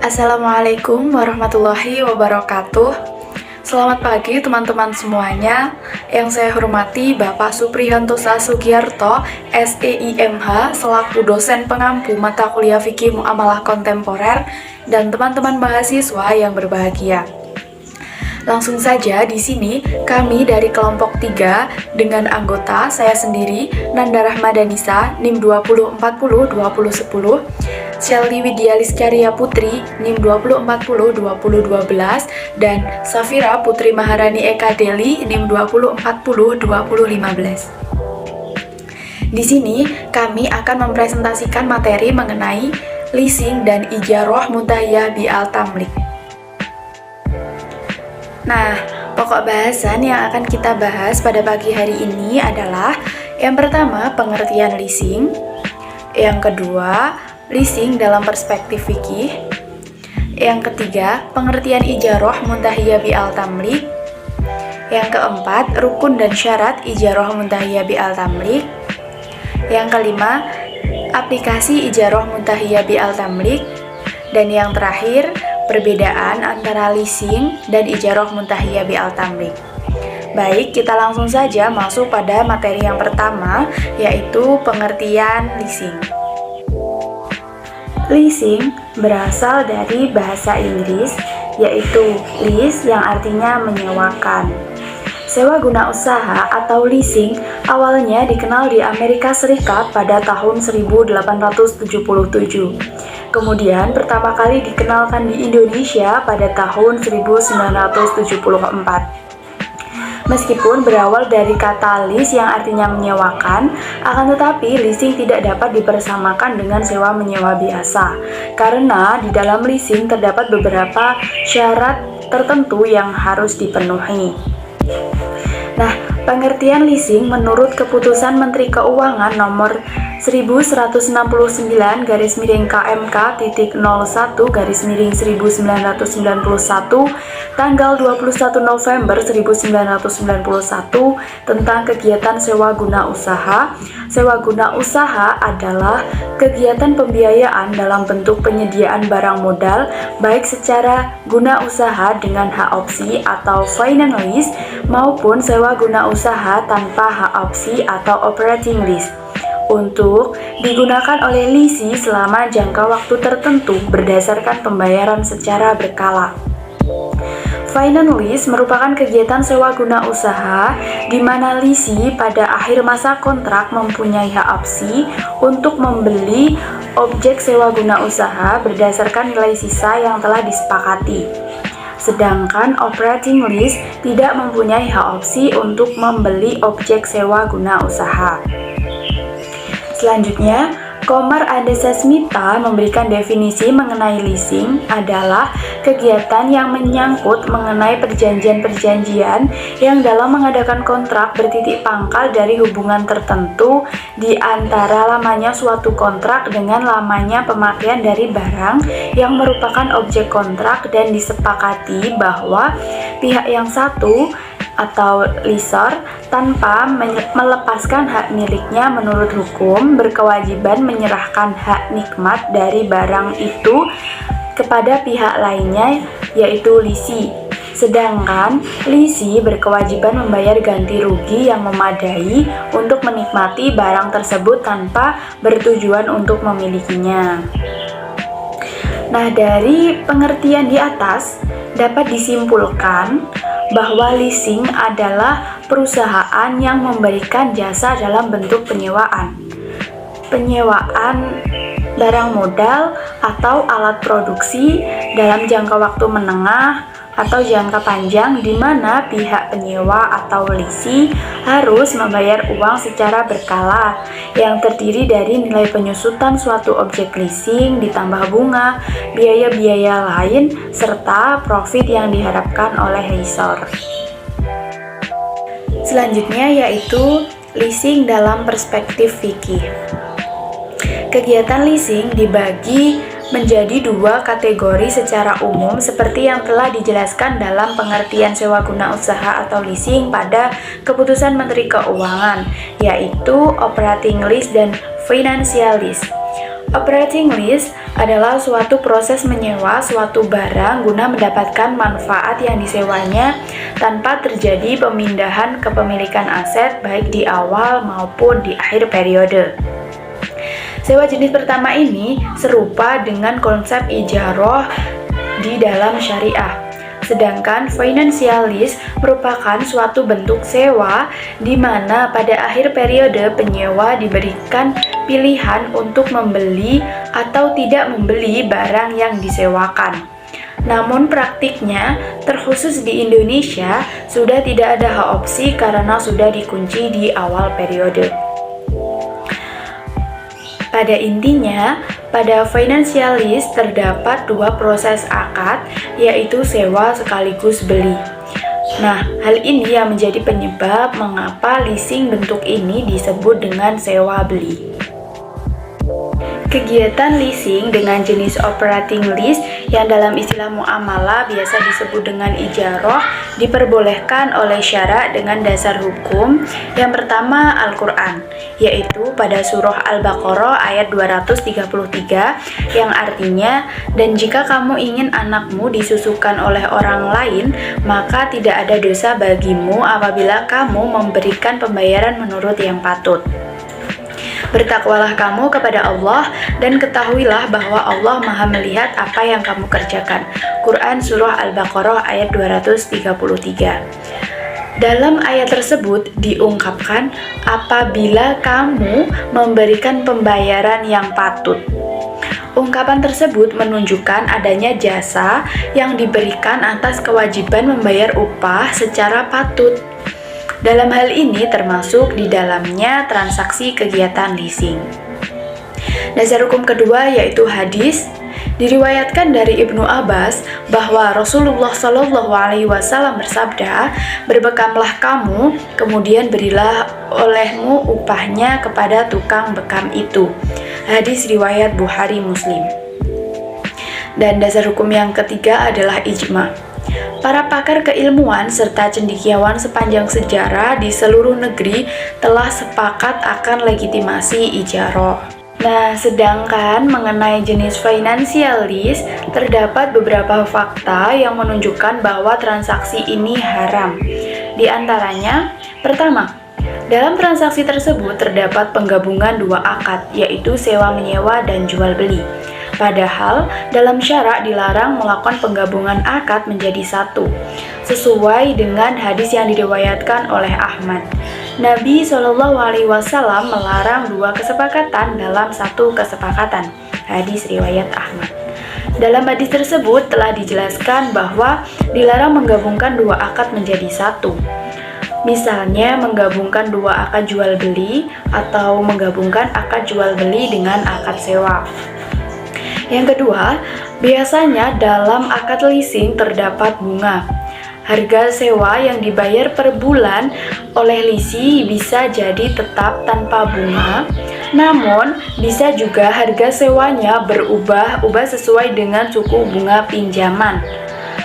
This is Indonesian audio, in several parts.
Assalamualaikum warahmatullahi wabarakatuh. Selamat pagi teman-teman semuanya. Yang saya hormati Bapak Suprihanto Sugiarto, SEIMH, selaku dosen pengampu mata kuliah Fikih Muamalah Kontemporer, dan teman-teman mahasiswa yang berbahagia. Langsung saja di sini kami dari kelompok 3 dengan anggota saya sendiri Nanda Rahmadanisa NIM 2040-2010, Shelly Widya Liscaria Putri NIM 2040-2012, dan Safira Putri Maharani Eka Deli NIM 2040-2015. Di sini kami akan mempresentasikan materi mengenai leasing dan ijarah muntahiyah bi'al tamlik. Nah, pokok bahasan yang akan kita bahas pada pagi hari ini adalah yang pertama, pengertian leasing. Yang kedua, leasing dalam perspektif fikih. Yang ketiga, pengertian ijarah muntahiyah bi'al tamlik. Yang keempat, rukun dan syarat ijarah muntahiyah bi'al tamlik. Yang kelima, aplikasi ijarah muntahiyah bi'al tamlik. Dan yang terakhir, perbedaan antara leasing dan ijarah muntahiyah bi'al tamlik. Baik, kita langsung saja masuk pada materi yang pertama, yaitu pengertian leasing. Leasing berasal dari bahasa Inggris, yaitu lease yang artinya menyewakan. Sewa guna usaha atau leasing awalnya dikenal di Amerika Serikat pada tahun 1877. Kemudian pertama kali dikenalkan di Indonesia pada tahun 1974. Meskipun berawal dari kata lease yang artinya menyewakan, akan tetapi leasing tidak dapat dipersamakan dengan sewa menyewa biasa, karena di dalam leasing terdapat beberapa syarat tertentu yang harus dipenuhi. Nah, pengertian leasing menurut Keputusan Menteri Keuangan nomor 11/KMK.01/1991 tanggal 21 November 1991 tentang kegiatan sewa guna usaha. Sewa guna usaha adalah kegiatan pembiayaan dalam bentuk penyediaan barang modal baik secara guna usaha dengan hak opsi atau finance lease maupun sewa guna usaha tanpa hak opsi atau operating lease untuk digunakan oleh lisi selama jangka waktu tertentu berdasarkan pembayaran secara berkala. Finance lease merupakan kegiatan sewa guna usaha di mana lisi pada akhir masa kontrak mempunyai hak opsi untuk membeli objek sewa guna usaha berdasarkan nilai sisa yang telah disepakati. Sedangkan operating lease tidak mempunyai hak opsi untuk membeli objek sewa guna usaha. Selanjutnya, Komar Adesasmita memberikan definisi mengenai leasing adalah kegiatan yang menyangkut mengenai perjanjian-perjanjian yang dalam mengadakan kontrak bertitik pangkal dari hubungan tertentu di antara lamanya suatu kontrak dengan lamanya pemakaian dari barang yang merupakan objek kontrak dan disepakati bahwa pihak yang satu atau lessor tanpa melepaskan hak miliknya menurut hukum berkewajiban menyerahkan hak nikmat dari barang itu kepada pihak lainnya yaitu lisi. Sedangkan lisi berkewajiban membayar ganti rugi yang memadai untuk menikmati barang tersebut tanpa bertujuan untuk memilikinya. Nah, dari pengertian di atas dapat disimpulkan bahwa leasing adalah perusahaan yang memberikan jasa dalam bentuk penyewaan. Penyewaan barang modal atau alat produksi dalam jangka waktu menengah atau jangka panjang di mana pihak penyewa atau lisi harus membayar uang secara berkala yang terdiri dari nilai penyusutan suatu objek leasing ditambah bunga, biaya-biaya lain, serta profit yang diharapkan oleh lessor. Selanjutnya yaitu leasing dalam perspektif fikih. Kegiatan leasing dibagi menjadi dua kategori secara umum seperti yang telah dijelaskan dalam pengertian sewa guna usaha atau leasing pada Keputusan Menteri Keuangan, yaitu operating lease dan financial lease. Operating lease adalah suatu proses menyewa suatu barang guna mendapatkan manfaat yang disewanya tanpa terjadi pemindahan kepemilikan aset baik di awal maupun di akhir periode. Sewa jenis pertama ini serupa dengan konsep ijaroh di dalam syariah. Sedangkan financial lease merupakan suatu bentuk sewa di mana pada akhir periode penyewa diberikan pilihan untuk membeli atau tidak membeli barang yang disewakan. Namun praktiknya, terkhusus di Indonesia, sudah tidak ada opsi karena sudah dikunci di awal periode. Pada intinya, pada financial lease terdapat dua proses akad, yaitu sewa sekaligus beli. Nah, hal ini yang menjadi penyebab mengapa leasing bentuk ini disebut dengan sewa beli. Kegiatan leasing dengan jenis operating lease yang dalam istilah muamalah biasa disebut dengan ijaroh diperbolehkan oleh syarak dengan dasar hukum. Yang pertama Al-Quran, yaitu pada surah Al-Baqarah ayat 233 yang artinya, dan jika kamu ingin anakmu disusukan oleh orang lain, maka tidak ada dosa bagimu apabila kamu memberikan pembayaran menurut yang patut. Bertakwalah kamu kepada Allah dan ketahuilah bahwa Allah Maha melihat apa yang kamu kerjakan. Quran Surah Al-Baqarah ayat 233. Dalam ayat tersebut diungkapkan apabila kamu memberikan pembayaran yang patut. Ungkapan tersebut menunjukkan adanya jasa yang diberikan atas kewajiban membayar upah secara patut. Dalam hal ini termasuk di dalamnya transaksi kegiatan leasing. Dasar hukum kedua yaitu hadis. Diriwayatkan dari Ibnu Abbas bahwa Rasulullah SAW bersabda, "Berbekamlah kamu, kemudian berilah olehmu upahnya kepada tukang bekam itu." Hadis riwayat Bukhari Muslim. Dan dasar hukum yang ketiga adalah ijma. Para pakar keilmuan serta cendekiawan sepanjang sejarah di seluruh negeri telah sepakat akan legitimasi ijaroh. Nah, sedangkan mengenai jenis financial lease, terdapat beberapa fakta yang menunjukkan bahwa transaksi ini haram. Di antaranya, pertama, dalam transaksi tersebut terdapat penggabungan dua akad, yaitu sewa-menyewa dan jual-beli. Padahal, dalam syarak dilarang melakukan penggabungan akad menjadi satu, sesuai dengan hadis yang diriwayatkan oleh Ahmad. Nabi SAW melarang dua kesepakatan dalam satu kesepakatan. Hadis riwayat Ahmad. Dalam hadis tersebut telah dijelaskan bahwa dilarang menggabungkan dua akad menjadi satu. Misalnya menggabungkan dua akad jual beli atau menggabungkan akad jual beli dengan akad sewa. Yang kedua, biasanya dalam akad leasing terdapat bunga. Harga sewa yang dibayar per bulan oleh lisi bisa jadi tetap tanpa bunga, namun bisa juga harga sewanya berubah-ubah sesuai dengan suku bunga pinjaman.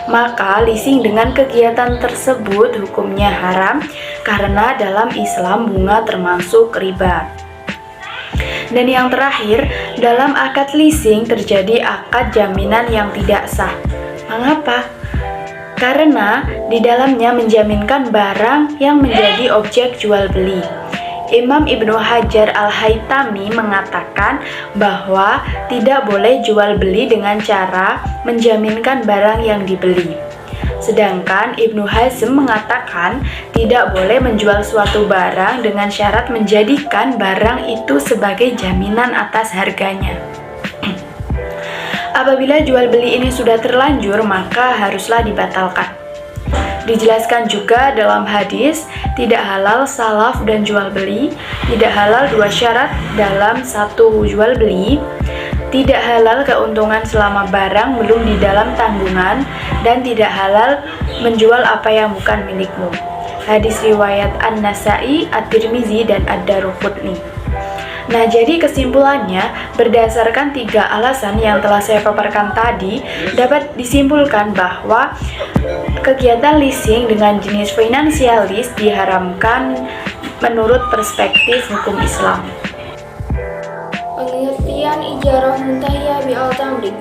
Maka leasing dengan kegiatan tersebut hukumnya haram karena dalam Islam bunga termasuk riba. Dan yang terakhir, dalam akad leasing terjadi akad jaminan yang tidak sah. Mengapa? Karena di dalamnya menjaminkan barang yang menjadi objek jual beli. Imam Ibnu Hajar Al-Haytami mengatakan bahwa tidak boleh jual beli dengan cara menjaminkan barang yang dibeli. Sedangkan Ibnu Hazm mengatakan tidak boleh menjual suatu barang dengan syarat menjadikan barang itu sebagai jaminan atas harganya. Apabila jual beli ini sudah terlanjur, maka haruslah dibatalkan. Dijelaskan juga dalam hadis, tidak halal salaf dan jual beli, tidak halal dua syarat dalam satu jual beli, tidak halal keuntungan selama barang belum di dalam tanggungan, dan tidak halal menjual apa yang bukan milikmu. Hadis riwayat An-Nasa'i, At-Tirmizi, dan Ad-Daruqutni. Nah, jadi kesimpulannya, berdasarkan 3 alasan yang telah saya paparkan tadi, dapat disimpulkan bahwa kegiatan leasing dengan jenis financial lease diharamkan menurut perspektif hukum Islam. Pengertian ijarah muntahiyah bil-tamlik.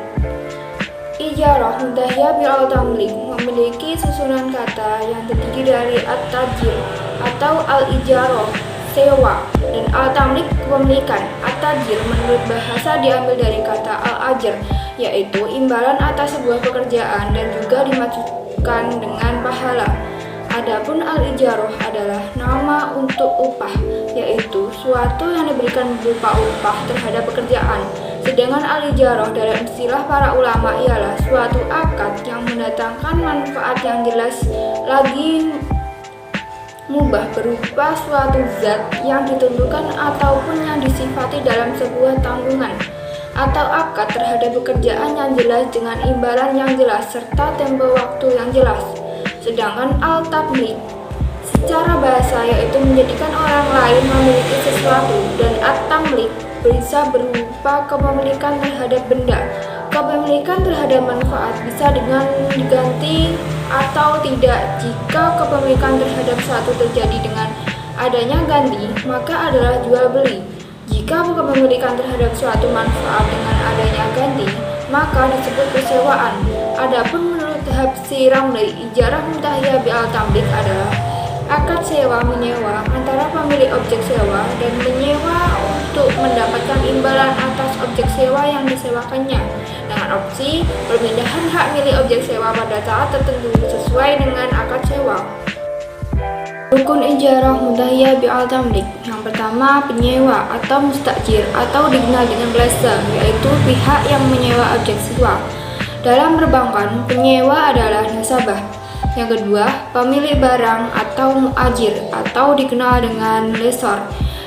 Ijarah muntahiyah bil-tamlik memiliki susunan kata yang terdiri dari at-tajir atau al-ijarah, sewa, dan al-tamlik, kepemilikan. At-tajir menurut bahasa diambil dari kata al-ajr, yaitu imbalan atas sebuah pekerjaan dan juga dimaksudkan dengan pahala. Adapun al-ijarah adalah nama untuk upah, yaitu suatu yang diberikan berupa upah terhadap pekerjaan. Sedangkan al-ijarah dalam istilah para ulama ialah suatu akad yang mendatangkan manfaat yang jelas lagi mubah berupa suatu zat yang ditentukan ataupun yang disifati dalam sebuah tanggungan atau akad terhadap pekerjaan yang jelas dengan imbalan yang jelas serta tempo waktu yang jelas. Sedangkan al-tamlik secara bahasa yaitu menjadikan orang lain memiliki sesuatu, dan at-tamlik bisa berupa kepemilikan terhadap benda. Kepemilikan terhadap manfaat bisa dengan diganti atau tidak. Jika kepemilikan terhadap suatu terjadi dengan adanya ganti, maka adalah jual beli. Jika kepemilikan terhadap suatu manfaat dengan adanya ganti, maka disebut persewaan. Adapun menurut Habsyi Ramli, ijarah muntahiyah bil-tamlik adalah akad sewa menyewa antara pemilik objek sewa dan menyewa untuk mendapatkan imbalan atas objek sewa yang disewakannya, dengan opsi perpindahan hak milik objek sewa pada saat tertentu sesuai dengan akad sewa. Rukun ijarah muntahiyah bil-tamlik. Yang pertama, penyewa atau mustajir atau dikenal dengan lessor, yaitu pihak yang menyewa objek sewa. Dalam perbankan, penyewa adalah nasabah. Yang kedua, pemilik barang atau muajir atau dikenal dengan lessor,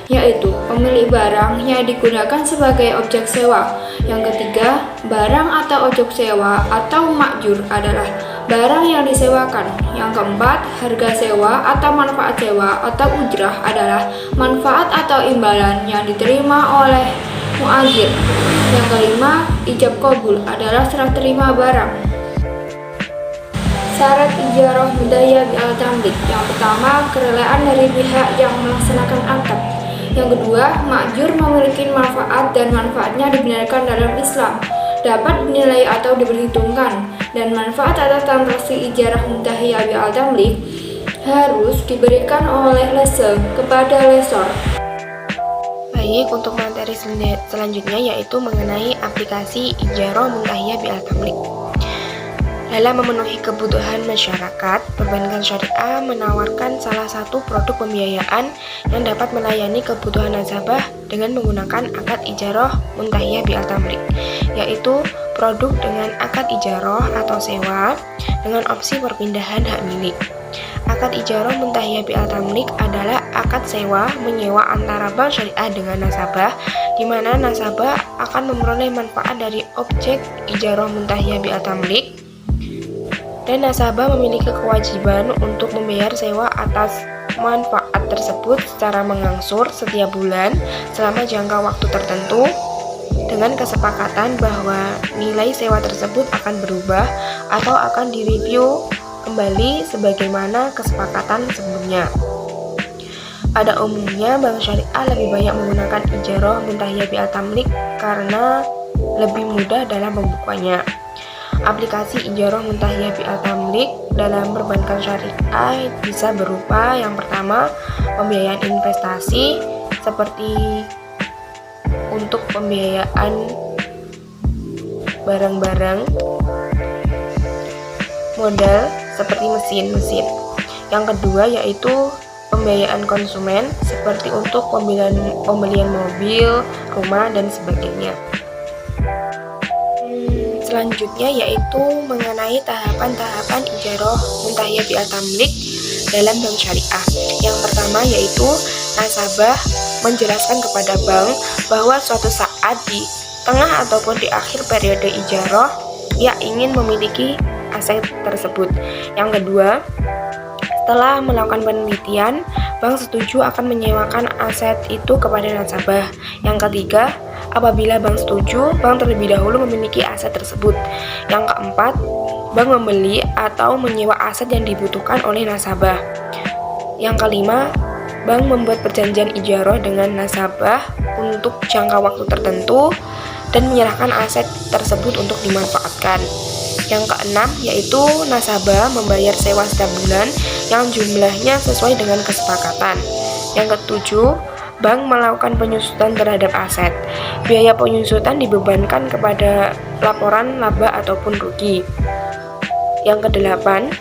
yaitu pemilik barang yang digunakan sebagai objek sewa. Yang ketiga, barang atau objek sewa atau makjur adalah barang yang disewakan. Yang keempat, harga sewa atau manfaat sewa atau ujrah adalah manfaat atau imbalan yang diterima oleh muajir. Yang kelima, ijab qabul adalah serah terima barang. Syarat ijarah muntahiyah bil-tamlik. Yang pertama, kerelaan dari pihak yang melaksanakan akad. Yang kedua, makjur memiliki manfaat dan manfaatnya dibenarkan dalam Islam, dapat dinilai atau diperhitungkan, dan manfaat atas transaksi ijarah muntahiyah bil-tamlik harus diberikan oleh lessor kepada lessor. Baik, untuk materi selanjutnya yaitu mengenai aplikasi ijarah muntahiyah bil-tamlik. Dalam memenuhi kebutuhan masyarakat, perbankan syariah menawarkan salah satu produk pembiayaan yang dapat melayani kebutuhan nasabah dengan menggunakan akad ijarah muntahiyah bil-tamlik, yaitu produk dengan akad ijarah atau sewa dengan opsi perpindahan hak milik. Akad ijarah muntahiyah bil-tamlik adalah akad sewa menyewa antara bank syariah dengan nasabah, di mana nasabah akan memperoleh manfaat dari objek ijarah muntahiyah bil-tamlik, dan nasabah memiliki kewajiban untuk membayar sewa atas manfaat tersebut secara mengangsur setiap bulan selama jangka waktu tertentu, dengan kesepakatan bahwa nilai sewa tersebut akan berubah atau akan direview kembali sebagaimana kesepakatan sebelumnya. Pada umumnya, bank syariah lebih banyak menggunakan ijarah muntahiyah bil-tamlik karena lebih mudah dalam pembukuannya. Aplikasi ijarah muntahiyah bil-tamlik dalam perbankan syariah bisa berupa yang pertama, pembiayaan investasi seperti untuk pembiayaan barang-barang modal seperti mesin-mesin. Yang kedua yaitu pembiayaan konsumen seperti untuk pembelian mobil, rumah, dan sebagainya. Selanjutnya yaitu mengenai tahapan-tahapan ijarah muntahiyah bil-tamlik dalam bank syariah. Yang pertama yaitu nasabah menjelaskan kepada bank bahwa suatu saat di tengah ataupun di akhir periode ijarah ia ingin memiliki aset tersebut. Yang kedua, setelah melakukan penelitian, bank setuju akan menyewakan aset itu kepada nasabah. Yang ketiga, apabila bank setuju, bank terlebih dahulu memiliki aset tersebut. Yang keempat, bank membeli atau menyewa aset yang dibutuhkan oleh nasabah. Yang kelima, bank membuat perjanjian ijarah dengan nasabah untuk jangka waktu tertentu dan menyerahkan aset tersebut untuk dimanfaatkan. Yang keenam yaitu nasabah membayar sewa setiap bulan yang jumlahnya sesuai dengan kesepakatan. Yang ketujuh, bank melakukan penyusutan terhadap aset. Biaya penyusutan dibebankan kepada laporan laba ataupun rugi. Yang kedelapan,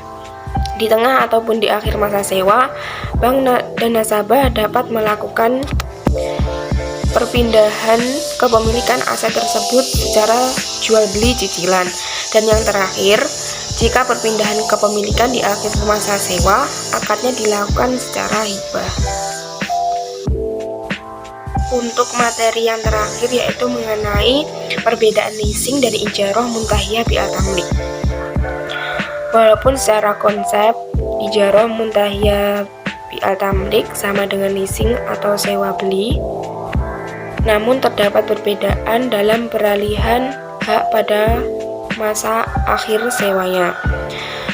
di tengah ataupun di akhir masa sewa, bank dan nasabah dapat melakukan perpindahan kepemilikan aset tersebut secara jual beli cicilan. Dan yang terakhir, jika perpindahan kepemilikan di akhir masa sewa, akadnya dilakukan secara hibah. Untuk materi yang terakhir yaitu mengenai perbedaan leasing dari ijarah muntahiyah bi'al tamlik. Walaupun secara konsep ijarah muntahiyah bi'al tamlik sama dengan leasing atau sewa beli, namun terdapat perbedaan dalam peralihan hak pada masa akhir sewanya.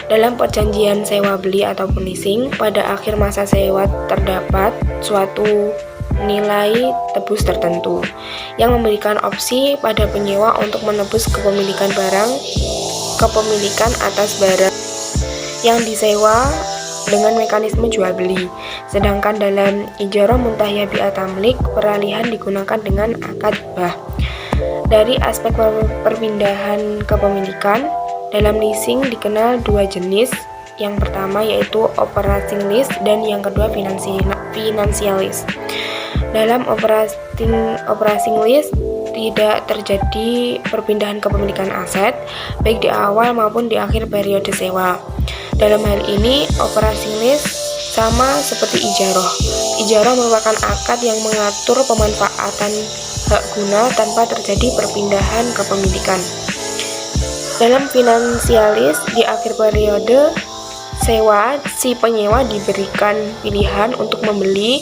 Dalam perjanjian sewa beli ataupun leasing, pada akhir masa sewa terdapat suatu nilai tebus tertentu yang memberikan opsi pada penyewa untuk menebus kepemilikan atas barang yang disewa dengan mekanisme jual beli. Sedangkan dalam ijarah muntahiyah bi'al tamlik, peralihan digunakan dengan akad hibah. Dari aspek perpindahan kepemilikan, dalam leasing dikenal dua jenis. Yang pertama yaitu operating lease dan yang kedua financial lease. Dalam operating lease tidak terjadi perpindahan kepemilikan aset baik di awal maupun di akhir periode sewa. Dalam hal ini, operating lease sama seperti ijarah. Ijarah merupakan akad yang mengatur pemanfaatan hak guna tanpa terjadi perpindahan kepemilikan. Dalam financial lease, di akhir periode sewa, si penyewa diberikan pilihan untuk membeli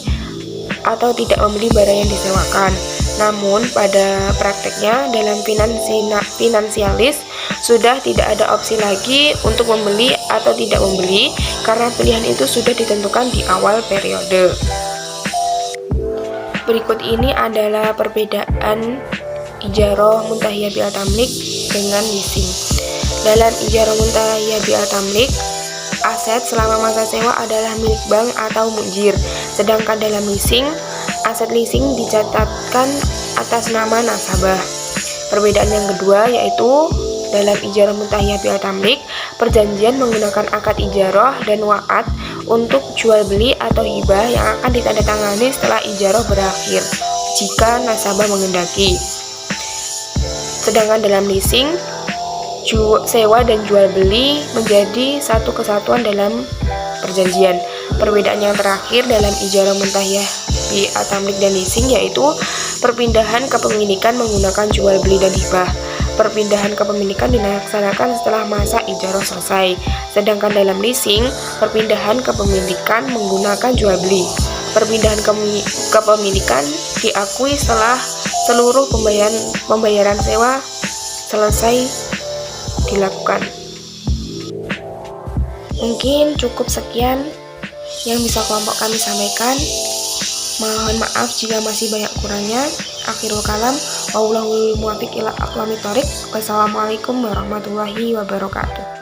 atau tidak membeli barang yang disewakan. Namun pada prakteknya dalam financial lease sudah tidak ada opsi lagi untuk membeli atau tidak membeli karena pilihan itu sudah ditentukan di awal periode. Berikut ini adalah perbedaan ijarah muntahiyah bi'al tamlik dengan leasing. Dalam ijarah muntahiyah bi'al tamlik, aset selama masa sewa adalah milik bank atau mujir. Sedangkan dalam leasing, aset leasing dicatatkan atas nama nasabah. Perbedaan yang kedua yaitu dalam ijarah muntahiyah bi'al tamlik, perjanjian menggunakan akad ijarah dan wa'ad untuk jual beli atau hibah yang akan ditandatangani setelah ijarah berakhir jika nasabah menghendaki. Sedangkan dalam leasing, sewa dan jual beli menjadi satu kesatuan dalam perjanjian. Perbedaan yang terakhir dalam ijarah muntahiyah bi'al tamlik dan leasing yaitu perpindahan kepemilikan menggunakan jual beli dan hibah. Perpindahan kepemilikan dilaksanakan setelah masa ijarah selesai. Sedangkan dalam leasing, perpindahan kepemilikan menggunakan jual beli. Perpindahan kepemilikan diakui setelah seluruh pembayaran sewa selesai dilakukan. Mungkin cukup sekian yang bisa kelompok kami sampaikan. Mohon maaf jika masih banyak kurangnya. Akhirul kalam, wallahul muwaffiq ila aqwamit thoriq. Wassalamualaikum warahmatullahi wabarakatuh.